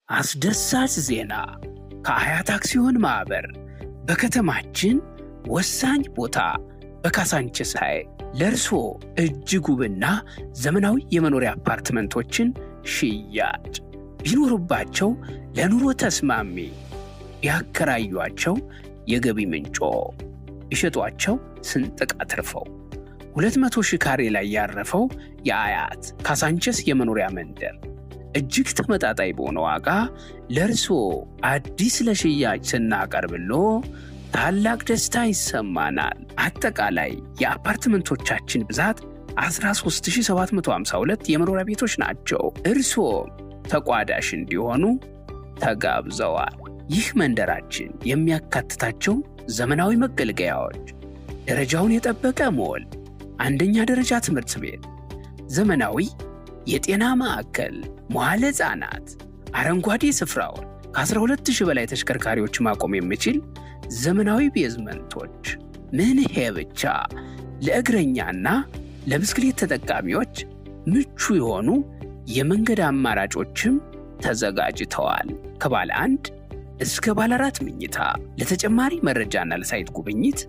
አስደሳች ዜና! ከአያት አክሲዮን ማህበር በከተማችን ወሳኝ ቦታ በካሳንቺስ ላይ ለእርስዎ እጅግ ውብና ዘመናዊ የመኖሪያ አፓርትመንቶችን ሽያጭ ቢኖሩባቸው ለኑሮ ተስማሚ ቢያከራዩአቸው የገቢ ምንጮ ቢሸጧቸው ስንጥቅ አትርፈው 200,000 ካሬ ላይ ያረፈው የአያት ካሳንቺስ የመኖሪያ መንደር እጅግ ተመጣጣኝ በሆነ ዋጋ ለእርስዎ አዲስ ለሽያጭ ስናቀርብሎ ታላቅ ደስታ ይሰማናል። አጠቃላይ የአፓርትመንቶቻችን ብዛት 13752 የመኖሪያ ቤቶች ናቸው። እርስዎ ተቋዳሽ እንዲሆኑ ተጋብዘዋል። ይህ መንደራችን የሚያካትታቸው ዘመናዊ መገልገያዎች፣ ደረጃውን የጠበቀ ሞል፣ አንደኛ ደረጃ ትምህርት ቤት፣ ዘመናዊ የጤና ማዕከል፣ መዋዕለ ሕፃናት፣ አረንጓዴ ስፍራውን፣ ከ12,000 በላይ ተሽከርካሪዎች ማቆም የሚችል ዘመናዊ ቤዝመንቶች። ምን ይሄ ብቻ! ለእግረኛና ለብስክሌት ተጠቃሚዎች ምቹ የሆኑ የመንገድ አማራጮችም ተዘጋጅተዋል። ከባለ 1 እስከ ባለ 4 መኝታ። ለተጨማሪ መረጃና ለሳይት ጉብኝት